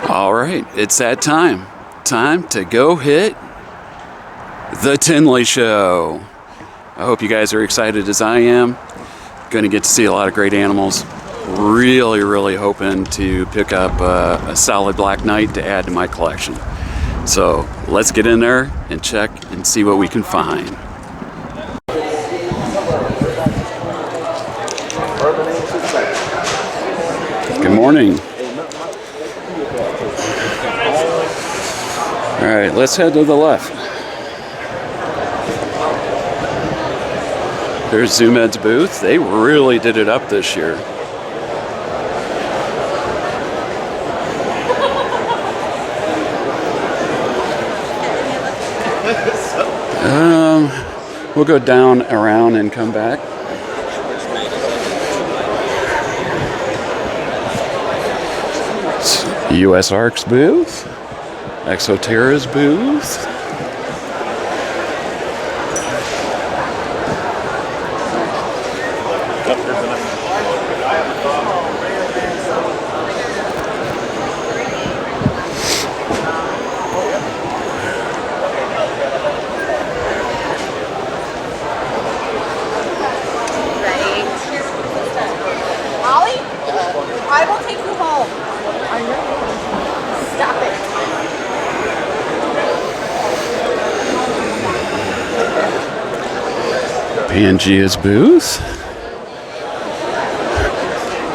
All right, it's that time. Time to go hit the Tinley Show. I hope you guys are excited as I am. Going to get to see a lot of great animals. Really hoping to pick up a solid black knight to add to my collection. So let's get in there and check and see what we can find. Good morning. All right, let's head to the left. There's Zoom Ed's booth. They really did it up this year. We'll go down, around, and come back. US Arc's booth. Exoterra's booth. I will take you home. Stop it. Pangea's booth.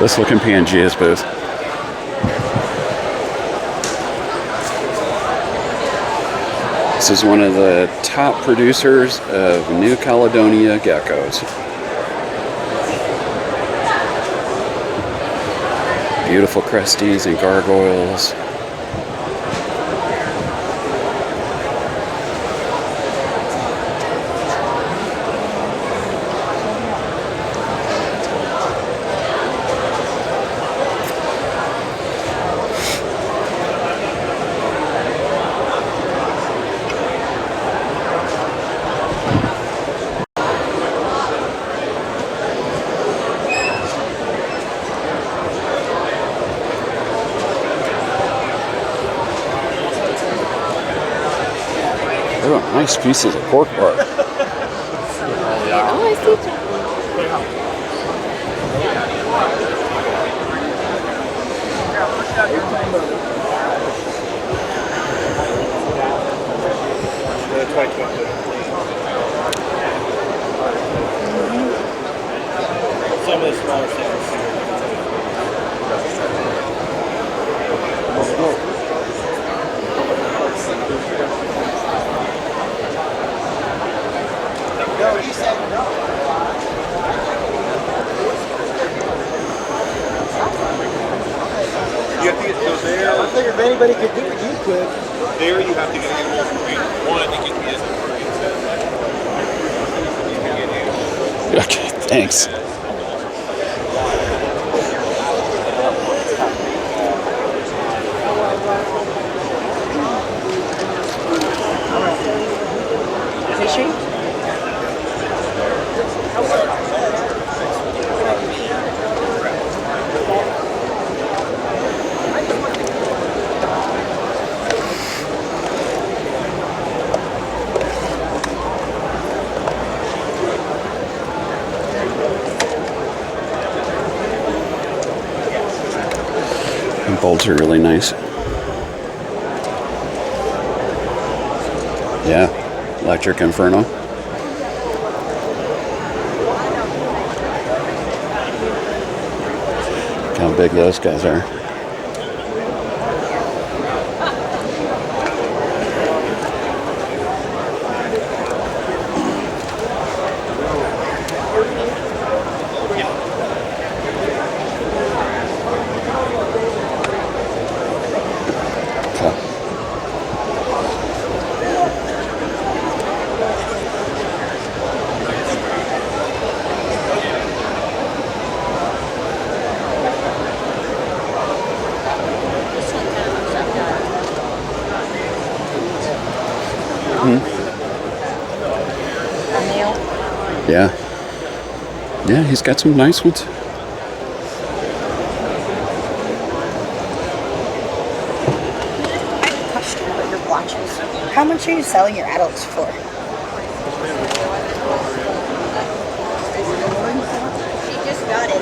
Let's look in Pangea's booth. This is one of the top producers of New Caledonia geckos. Beautiful cresties and gargoyles. Oh, nice pieces of pork bark. Oh, I see. Some of the smaller things. You have to get those there. I figured if anybody could do it, you could. There you have to get animals from one to get the Okay, thanks. Fishing? The bolts are really nice. Yeah, Electric Inferno. Look how big those guys are. Yeah. Yeah, he's got some nice ones. watches. How much are you selling your adults for? She just got it.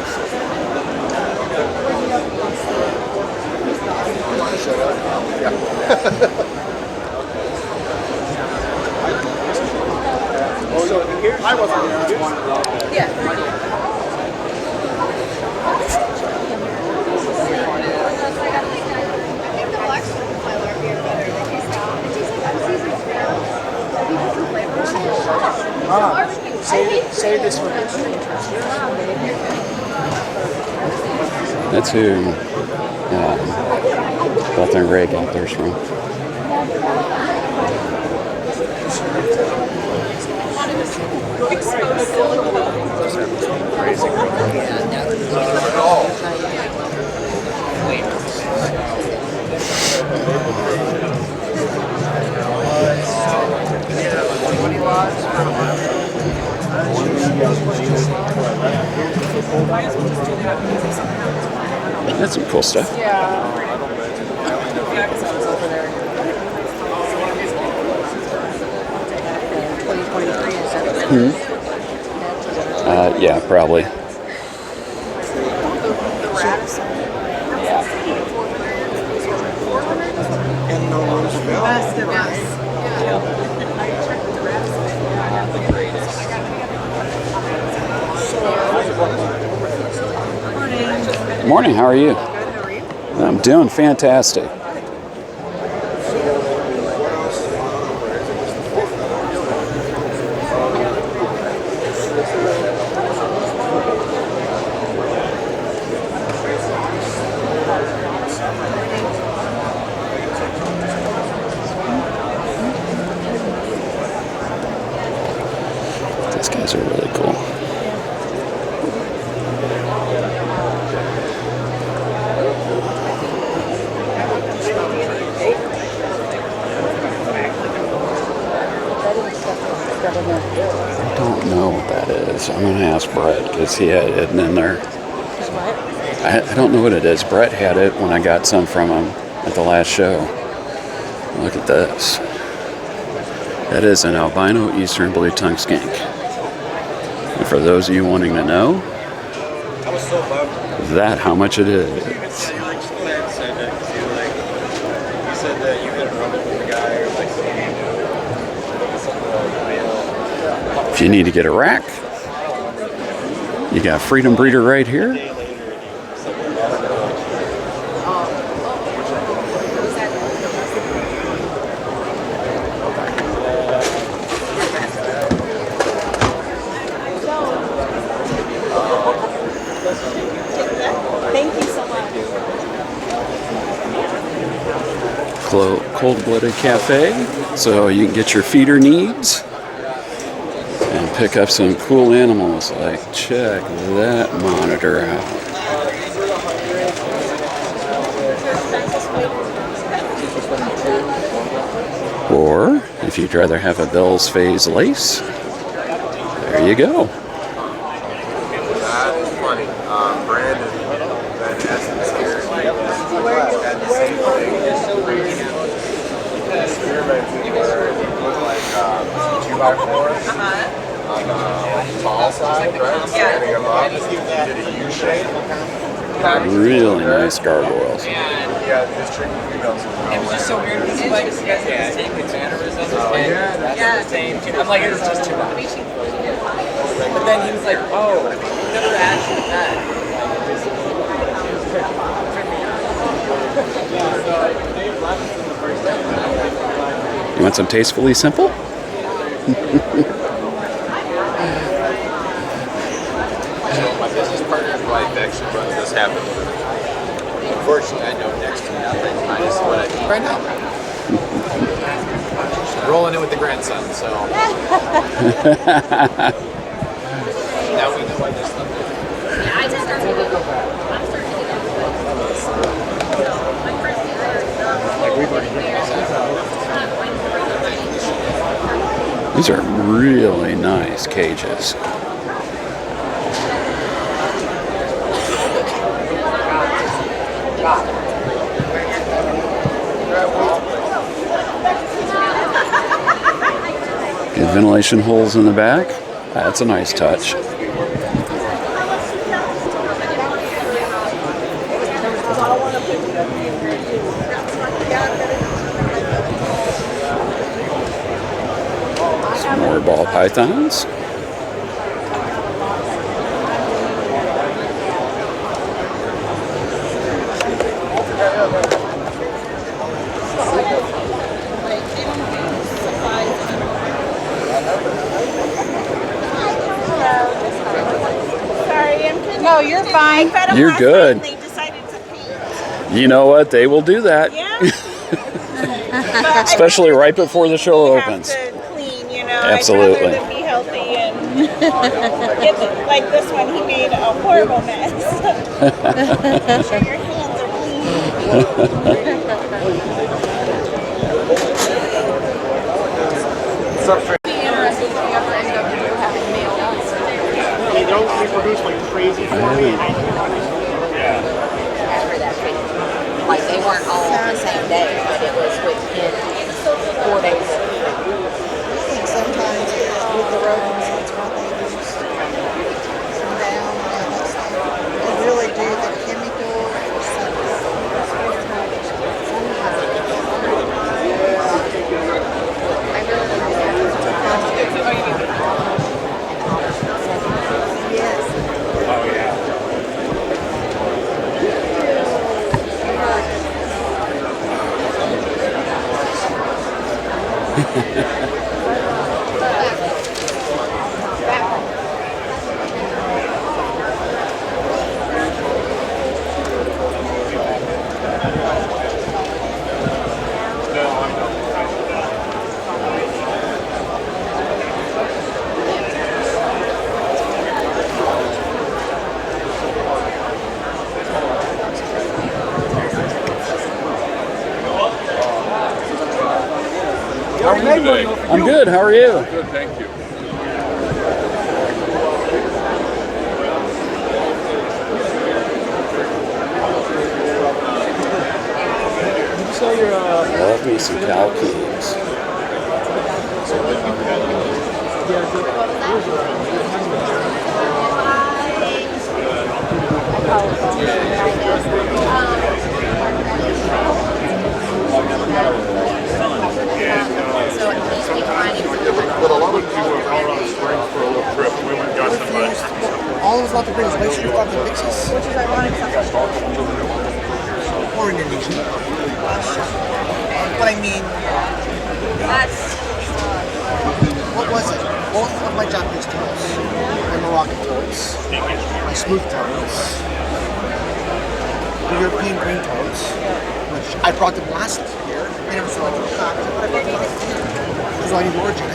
I wasn't Yeah. Say this for me. That's who Beth and Greg got theirs from. That's some cool stuff. Yeah, probably. Morning, how are you? I'm doing fantastic. These guys are really cool. I don't know what that is. I'm going to ask Brett because he had it in there. I don't know what it is. Brett had it when I got some from him at the last show. Look at this. That is an albino eastern blue tongue skink. And for those of you wanting to know, that how much it is. If you need to get a rack, you got Freedom Breeder right here. Thank you so much. Cold-blooded cafe, so you can get your feeder needs and pick up some cool animals. Like, check that monitor out. Or if you'd rather have a Bell's Phase lace, there you go. That's funny. Brandon Van Essen's here. Had the same thing. Experiment where it looked like 2x4s on the tall side, right? Standing them up, did a U shape. Really nice gargoyles. Yeah, this tricky females. It was just so weird because he like the same mannerisms and the same. I'm like, it's just too much. But then he was like, oh, we never actually met. You want some tastefully simple? So my business partner's wife actually runs this habit. Unfortunately, I know next to nothing minus what I do right now. Rolling in with the grandson, so. Now we know why there's nothing. These are really nice cages. ventilation holes in the back. That's a nice touch. Some more ball pythons. No, you're fine. You're good. They decided to paint. You know what? They will do that. Yeah. Especially right before the show opens. Have to clean, you know. Absolutely. I'd rather than be healthy and get like this one. He made a horrible mess. Make sure your hands are They don't reproduce like crazy for me. After that big, like they weren't all on the same day, but it was within 4 days. sometimes with the rodents, that's what they use. Some down and that stuff. They really do the chemical or I'm good. How are you? Good, thank you. Love me some cow cubes. But a lot of people were out on Springs for a little trip. We went and got some lunch. All of us love to bring is white sugar fucking pixies. Which is ironic. Or Indonesian. But I mean, what was it? Both of my Japanese toads, my Moroccan toads, my smooth toads, the European green toads, which I brought them last year. They never saw it in fact, but I brought them last year. Because I knew origin. I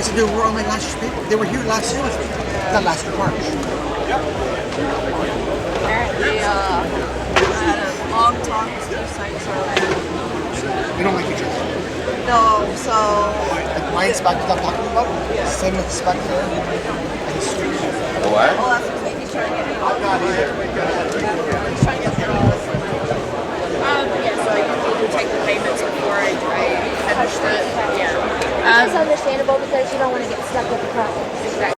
said, they were on my last year's paper. They were here last year with me. Not last year, March. apparently had a long talk with two sites earlier. They don't like each other. No, so Like my inspector that I'm talking about, same inspector and the street. What? well, that's what he's trying to get me. I'm not either. He's trying to get me. Yeah, so I usually take the payments before I finish the It's understandable because you don't want to get stuck with the process. Exactly.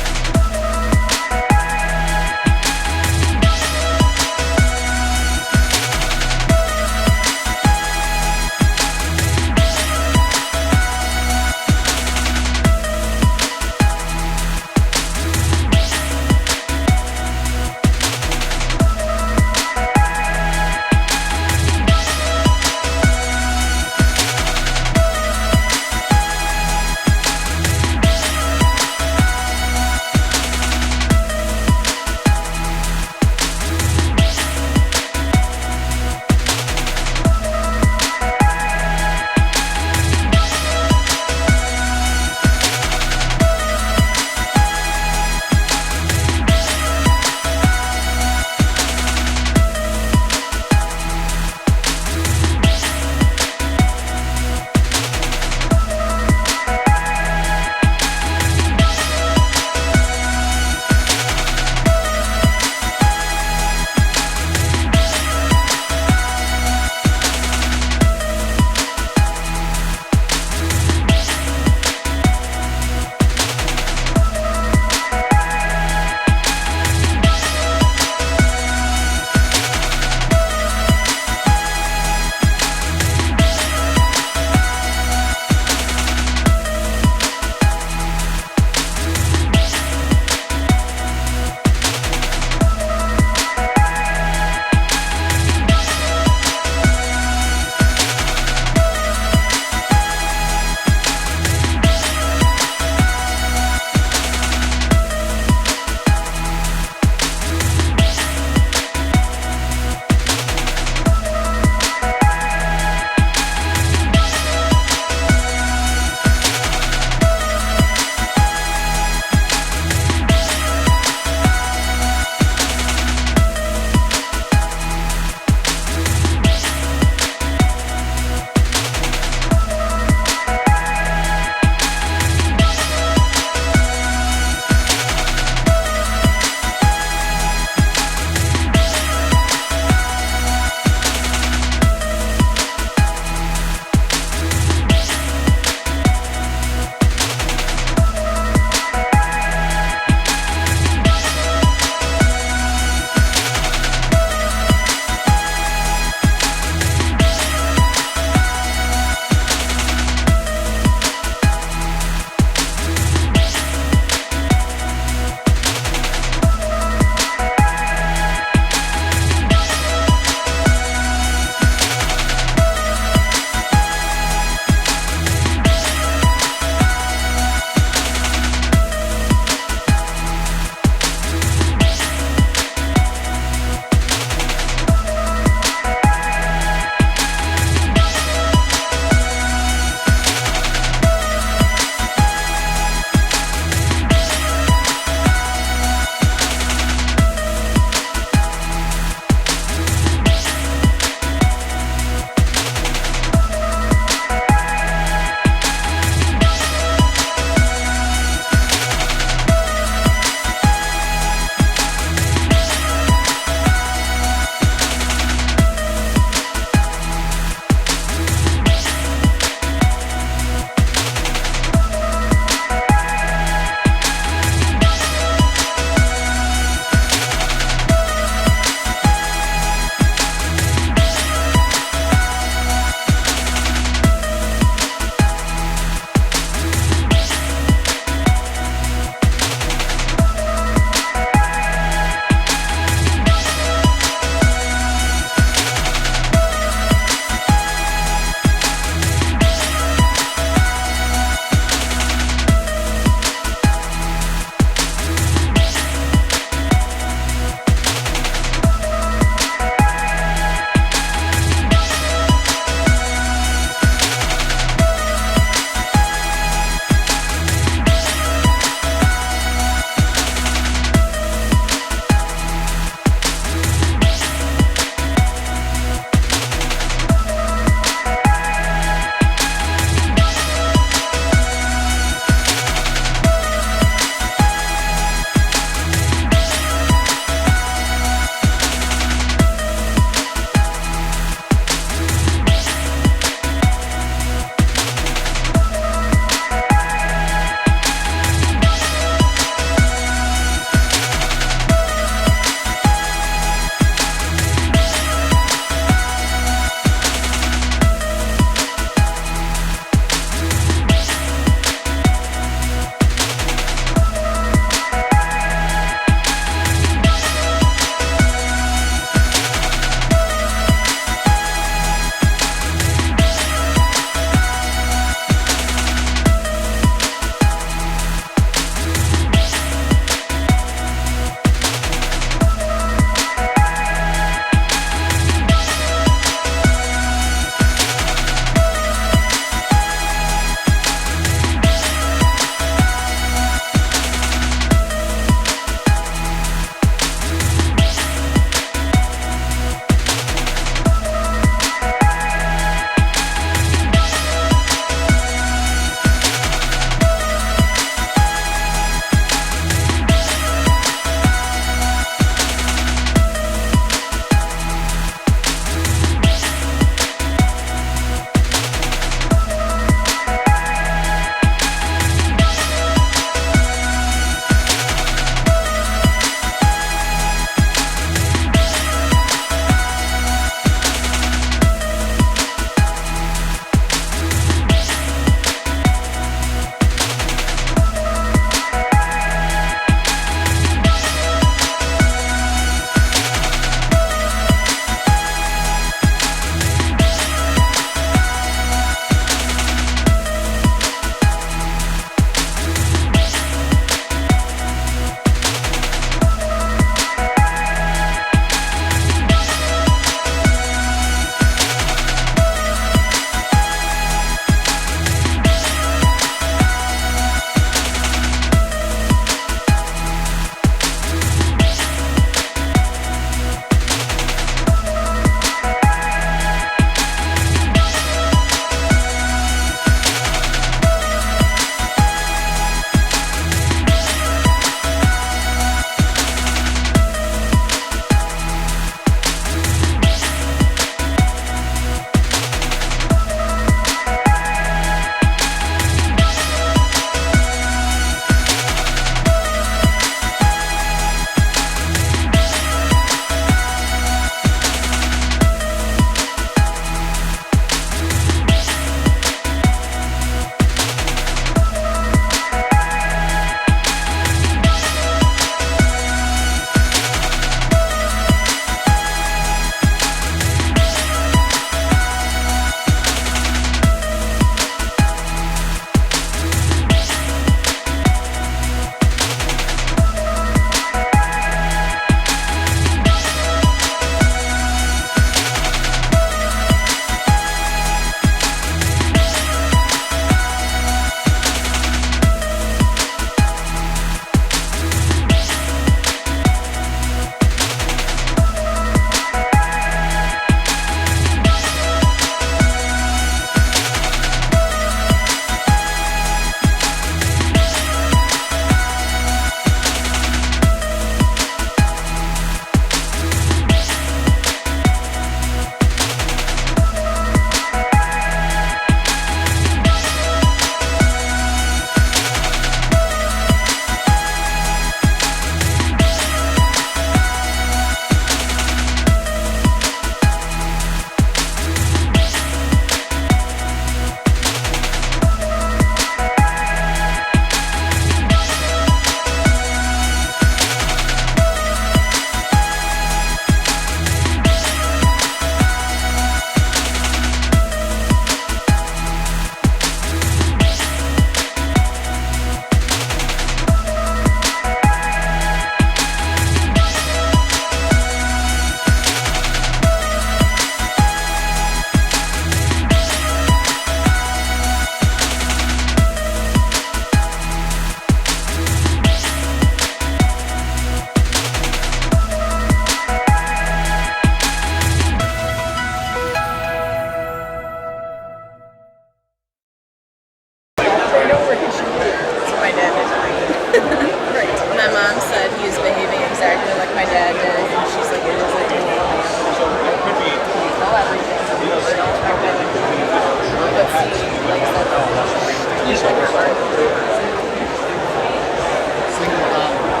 Single dominant.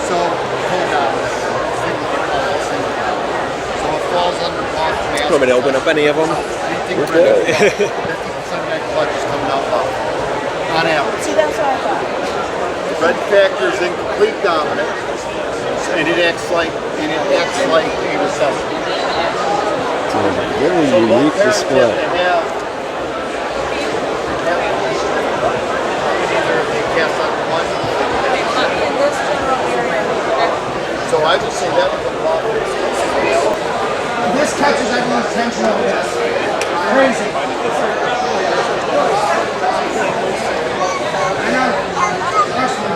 So, co-dominant. Single dominant. So it falls under off mass. Want me to open up any of them? Anything red, 50% of that clutch is coming out low. On average. See, that's what I thought. Red factor is incomplete dominant, and it acts like a receiver. It's a very unique display. So I would say that was a problem. This catches everyone's attention over this. Crazy. I know. Trust me.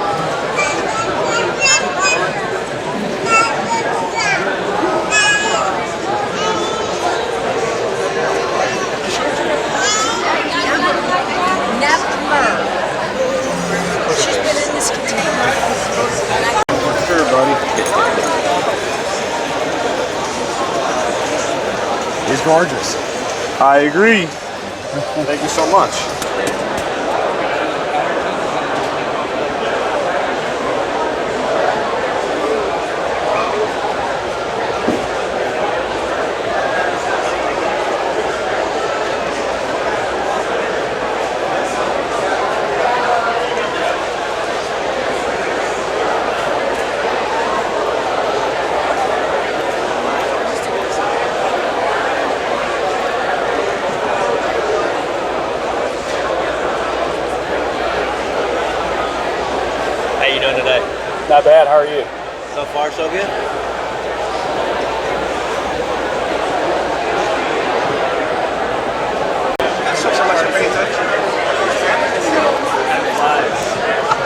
She's been in this container. Sure, buddy. He's gorgeous. I agree. Thank you so much. How you doing today? Not bad. How are you? So far, so good.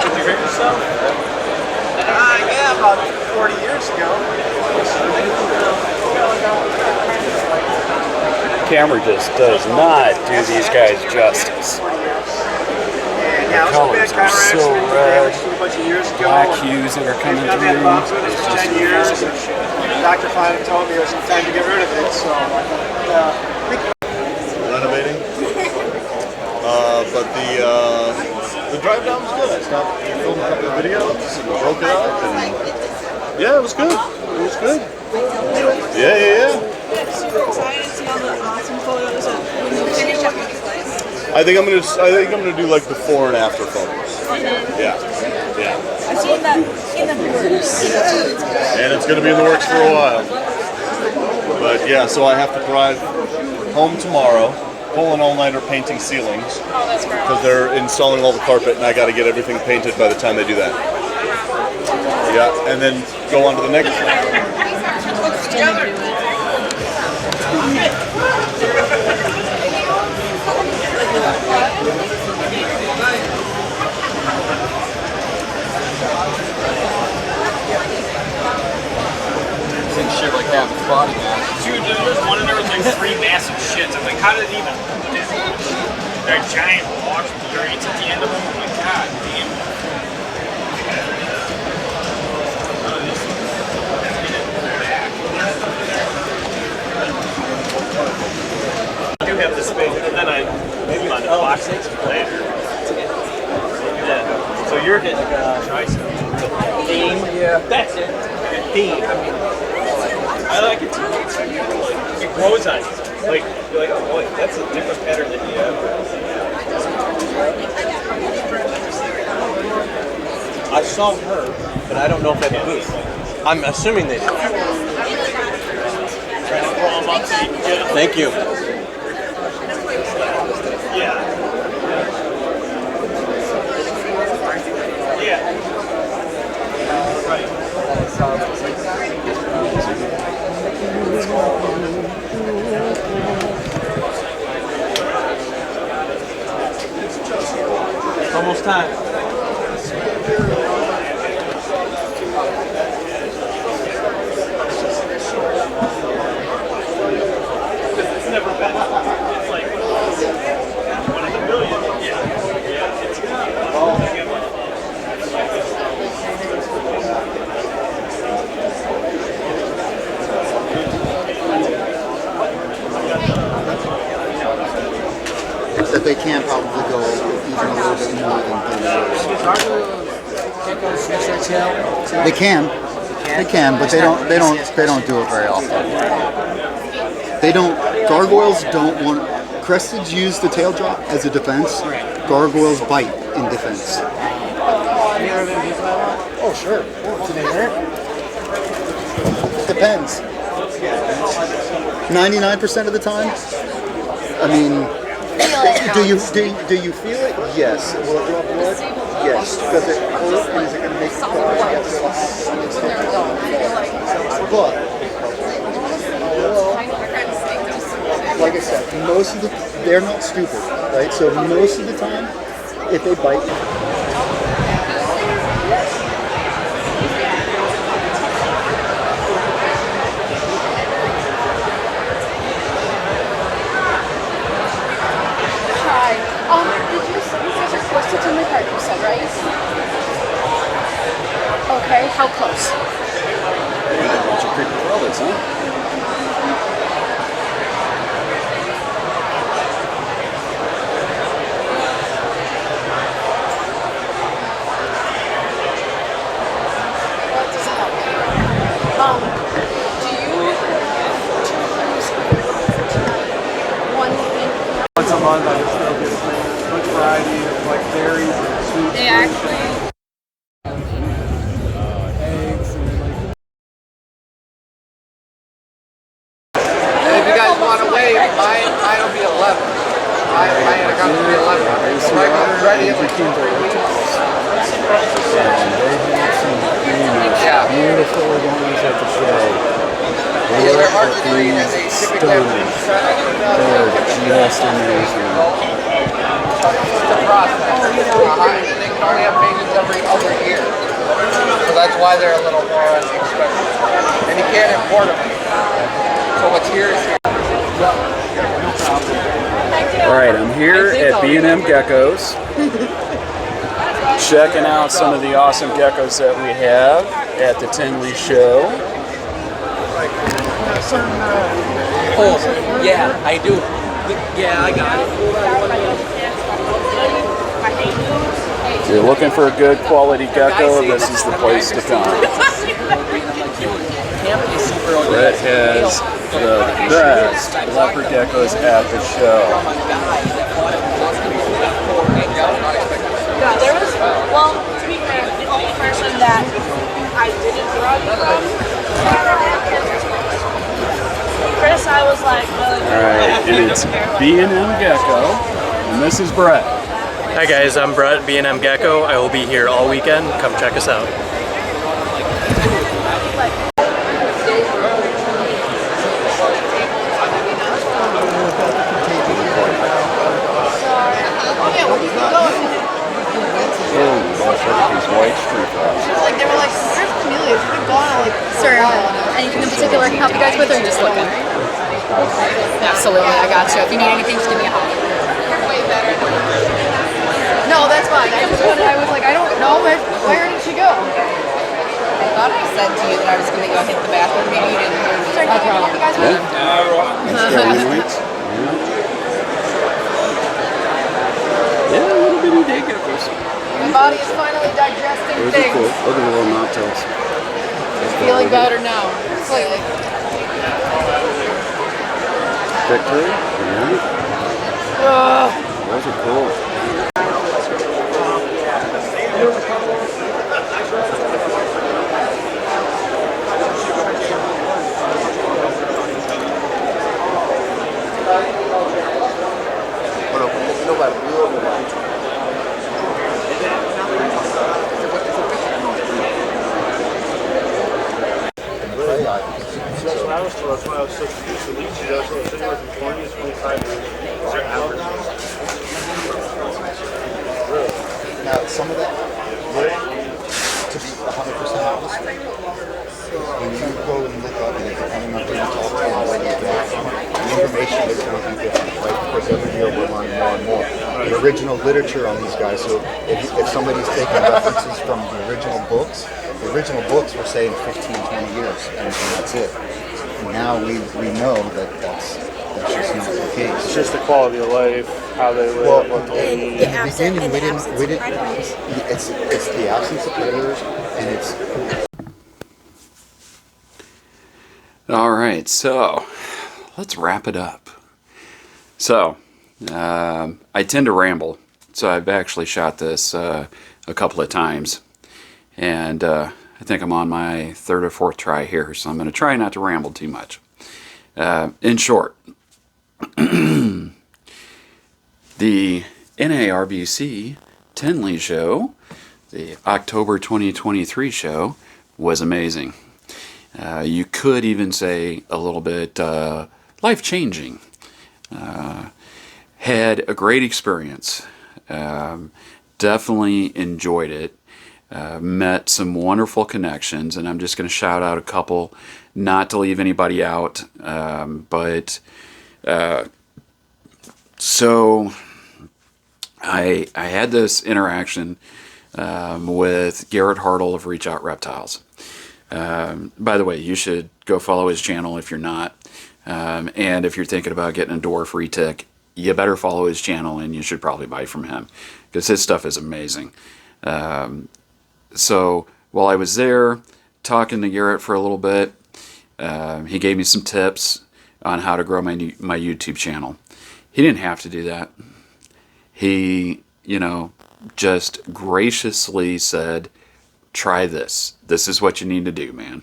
Did you hurt yourself? Yeah, about 40 years ago. Camera just does not do these guys justice. The colors are so red, black hues that are coming through. It's just 10 years. The doctor finally told me it was time to get rid of it, so Renovating. But the drive down was good. I stopped, filmed a couple of videos, and broke it up, and yeah, it was good. It was good. Yeah. Super excited to see all the awesome photos of when you finish up with the place. I think I'm gonna do like before and after photos. Yeah. I've seen that in the works. And it's gonna be in the works for a while. But yeah, so I have to drive home tomorrow, pull an all-nighter painting ceilings. Oh, that's great. Because they're installing all the carpet and I got to get everything painted by the time they do that. Yeah, and then go on to the next Shit like that with body mass. Dude, there's one and there was like 3 massive shits. I'm like, how did it even do that? They're giant logs with grates at the end of them. I'm like, god damn. I do have this space, and then I maybe on the box later. Yeah. So you're getting theme. Yeah. That's it. Theme. I mean, I like it too. It grows on you. Like you're like, oh boy, that's a different pattern than you have. I saw her, but I don't know if they had a booth. I'm assuming they did. Thank you. Yeah. Yeah. Right. It's almost time. It's never been. It's like 1 in a million. Yeah. It's good. they can probably go even a little bit more than 30 years. They can. They can, but they don't do it very often. They don't. Gargoyles don't want. Cresteds use the tail drop as a defense. Gargoyles bite in defense. Oh, sure. Do they hurt? Depends. 99% of the time. I mean, do you feel it? Yes. Will it draw blood? Yes. Does it hurt? And is it going to make you cry? But like I said, they're not stupid, right? So most of the time, if they bite. You guys are close to Tinley Park, you said, right? Okay, how close? Yeah, a bunch of creepy crawlers, huh? Well, it doesn't help. Do you choose one thing? Once a month, I just go get a much variety of like berries and sweet. They actually. Eggs and like. If you guys want to wait, mine will be 11. Mine account will be 11. So I got ready in like 2 weeks. Yeah. Beautiful ones at the show. Yeah, they're hard to do as they typically have They're just amazing. It's a process. And they can only have babies every other year. So that's why they're a little more expensive. And you can't import them. So what's here is here. All right, I'm here at B&M Geckos, checking out some of the awesome geckos that we have at the Tinley Show. Oh, yeah, I do. Yeah, I got it. If you're looking for a good quality gecko, this is the place to come. Brett has the best leopard geckos at the show. Yeah, there was, well, to be fair, the only person that I didn't draw from, Chris, I was like, Alright, and it's B&M Gecko, and this is Brett. Hi guys, I'm Brett, B&M Gecko. I will be here all weekend. Come check us out. These white street frogs. Like, they were like, where's Cornelius? We've gone, like, sir, anything in particular I can help you guys with, or are you just looking? Absolutely, I got you. If you need anything, just give me a holler. No, that's fine. I was like, I don't know. Where did she go? I thought I said to you that I was going to go hit the bathroom. Maybe you didn't hear me. Sorry, can I help you guys with? Yeah, a little bitty day geckos. My body is finally digesting Those are things. cool. Look at the little knobtails. Feeling better now. Slightly. Victory? Yeah. Those are cool. That's why I was so confused. The least you guys said anywhere from 20 to 25 years. Is there average? Now, some of that, to be 100% honest, when you go and look up and depending on who you talk to and where you get the information is going to be different, right? Because every year we're learning more and more. The original literature on these guys, so if somebody's taking references from the original books were saying 15, 20 years, and that's it. And now we know that that's just not the case. It's just the quality of life, how they live, Well, what they in eat. the beginning, we didn't. It's the absence of predators, and it's. All right, so let's wrap it up. So, I tend to ramble, so I've actually shot this a couple of times, and I think I'm on my third or fourth try here, so I'm going to try not to ramble too much. In short, the NARBC Tinley show, the October 2023 show, was amazing. You could even say a little bit life-changing. Had a great experience. Definitely enjoyed it. Met some wonderful connections, and I'm just going to shout out a couple, not to leave anybody out. So I had this interaction with Garrett Hartle of Reach Out Reptiles. By the way, you should go follow his channel if you're not. And if you're thinking about getting a dwarf retic, you better follow his channel, and you should probably buy from him because his stuff is amazing. So while I was there talking to Garrett for a little bit, he gave me some tips on how to grow my YouTube channel. He didn't have to do that. He, just graciously said, try this. This is what you need to do, man.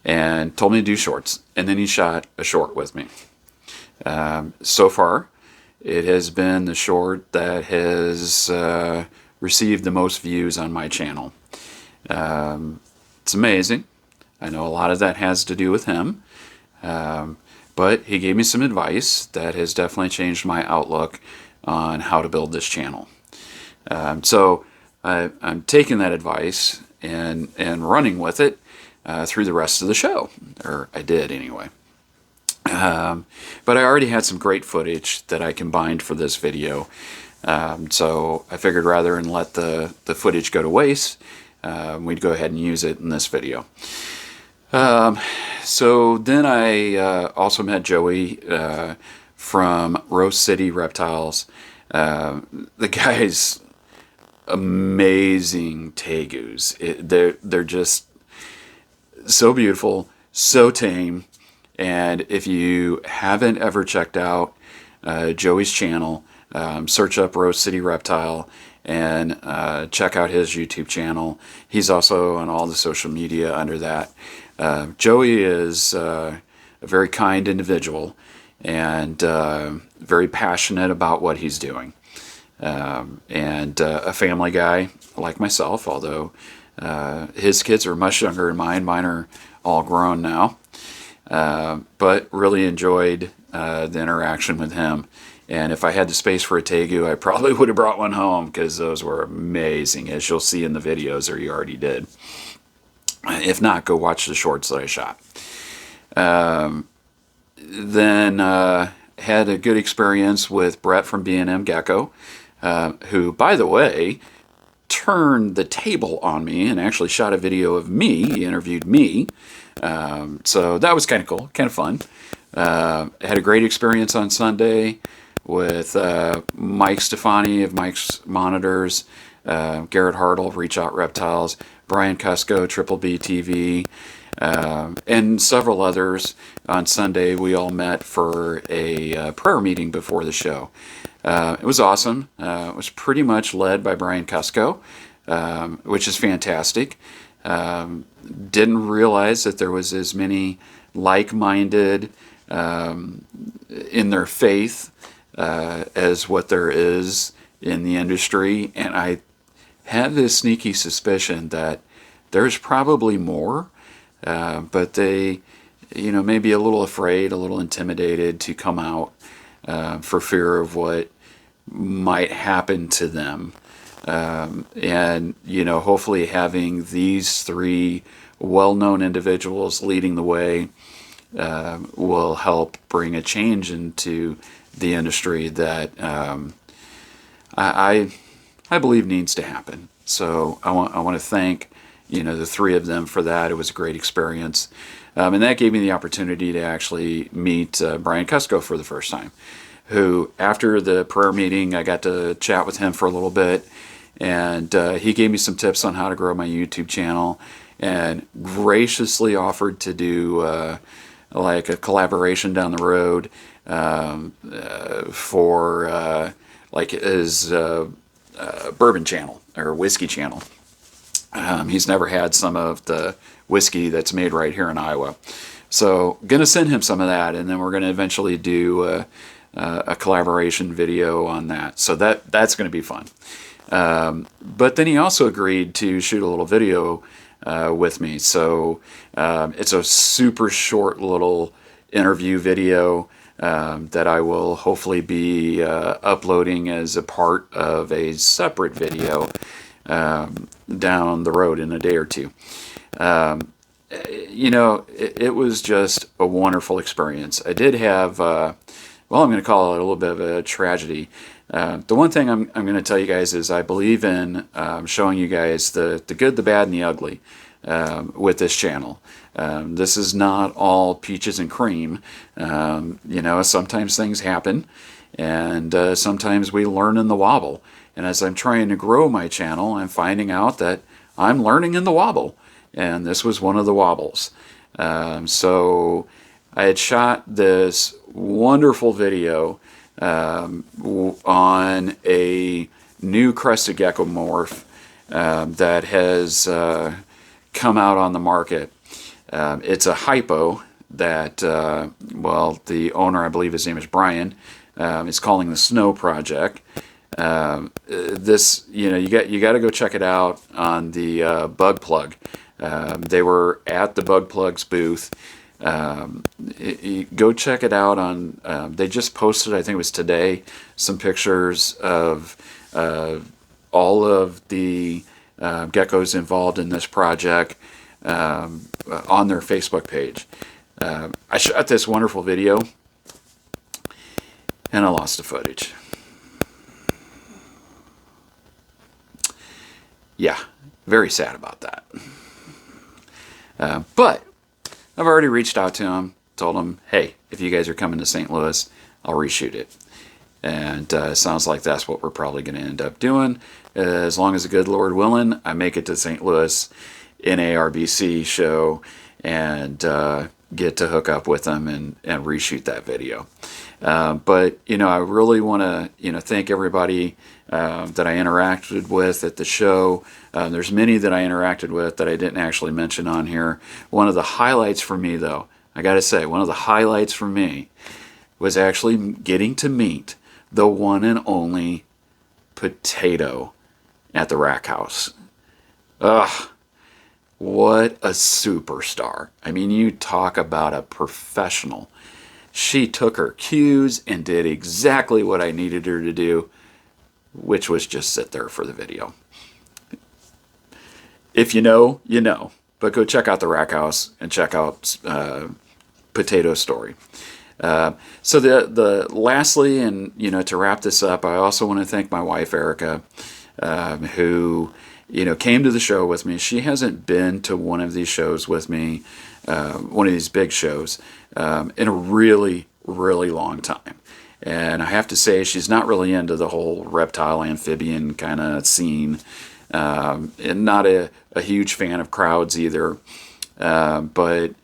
And told me to do shorts. And then he shot a short with me. So far, it has been the short that has received the most views on my channel. It's amazing. I know a lot of that has to do with him. But he gave me some advice that has definitely changed my outlook on how to build this channel. So I'm taking that advice and running with it through the rest of the show, or I did anyway. But I already had some great footage that I combined for this video, so I figured rather than let the footage go to waste, we'd go ahead and use it in this video. So then I also met Joey from Rose City Reptiles. The guy's amazing tegus. They're just so beautiful, so tame. And if you haven't ever checked out Joey's channel, search up Rose City Reptile and check out his YouTube channel. He's also on all the social media under that. Joey is a very kind individual and very passionate about what he's doing. And a family guy like myself, although his kids are much younger than mine. Mine are all grown now. But really enjoyed the interaction with him. And if I had the space for a tegu, I probably would have brought one home because those were amazing, as you'll see in the videos, or you already did. If not, go watch the shorts that I shot. Then had a good experience with Brett from B&M Gecko, who, by the way, turned the table on me and actually shot a video of me. He interviewed me. So that was kind of cool, kind of fun. Had a great experience on Sunday with Mike Stefani of Mike's Monitors, Garrett Hartle of Reach Out Reptiles, Brian Cusco, Triple B TV, and several others. On Sunday, we all met for a prayer meeting before the show. It was awesome. It was pretty much led by Brian Cusco, which is fantastic. Didn't realize that there was as many like-minded in their faith as what there is in the industry, and I have this sneaky suspicion that there's probably more, but they, may be a little afraid, a little intimidated to come out for fear of what might happen to them. And hopefully having these three well-known individuals leading the way will help bring a change into the industry that I believe needs to happen. So I want to thank the three of them for that. It was a great experience. And that gave me the opportunity to actually meet Brian Cusco for the first time, who, after the prayer meeting, I got to chat with him for a little bit, and he gave me some tips on how to grow my YouTube channel, and graciously offered to do like a collaboration down the road for like his bourbon channel or whiskey channel. He's never had some of the whiskey that's made right here in Iowa. So gonna send him some of that, and then we're gonna eventually do a collaboration video on that. So that's gonna be fun. But then he also agreed to shoot a little video with me. So it's a super short little interview video that I will hopefully be uploading as a part of a separate video down the road in a day or two. You know, it was just a wonderful experience. I did have, well, I'm going to call it a little bit of a tragedy. The one thing I'm going to tell you guys is I believe in showing you guys the good, the bad, and the ugly with this channel. This is not all peaches and cream. You know, sometimes things happen, and sometimes we learn in the wobble. And as I'm trying to grow my channel, I'm finding out that I'm learning in the wobble. And this was one of the wobbles. So I had shot this wonderful video on a new crested gecko morph that has come out on the market. It's a hypo that, well, the owner, I believe his name is Brian, is calling the Snow Project. This, you know, you got to go check it out on the Bug Plug. They were at the Bug Plug's booth. Go check it out on. They just posted, I think it was today, some pictures of all of the geckos involved in this project on their Facebook page. I shot this wonderful video, and I lost the footage. Yeah, very sad about that. But I've already reached out to him, told him, hey, if you guys are coming to St. Louis, I'll reshoot it. And it sounds like that's what we're probably going to end up doing. As long as the good Lord willing, I make it to St. Louis NARBC show and get to hook up with them and reshoot that video. But, you know, I really want to, you know, thank everybody that I interacted with at the show. There's many that I interacted with that I didn't actually mention on here. One of the highlights for me, though, I got to say, one of the highlights for me was actually getting to meet the one and only Potato at the Rack House. Ugh. What a superstar. I mean, you talk about a professional. She took her cues and did exactly what I needed her to do, which was just sit there for the video. If you know, you know. But go check out the Rack House and check out Potato's story. So the lastly, and you know, to wrap this up, I also want to thank my wife Erica, who, you know, came to the show with me. She hasn't been to one of these shows with me, one of these big shows, in a really, really long time. And I have to say, she's not really into the whole reptile amphibian kind of scene, and not a huge fan of crowds either. But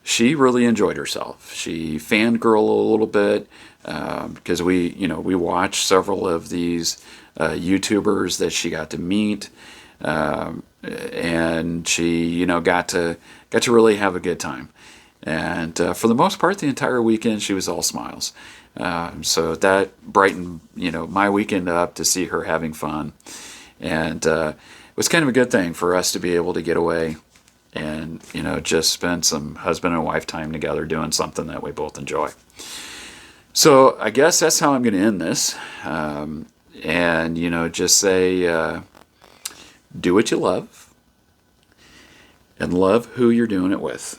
she really enjoyed herself. She fangirled a little bit because we watched several of these YouTubers that she got to meet. And she, you know, got to really have a good time. And for the most part, the entire weekend, she was all smiles. So that brightened, you know, my weekend up to see her having fun. And it was kind of a good thing for us to be able to get away and, you know, just spend some husband and wife time together doing something that we both enjoy. So I guess that's how I'm going to end this. And, you know, just say, do what you love and love who you're doing it with.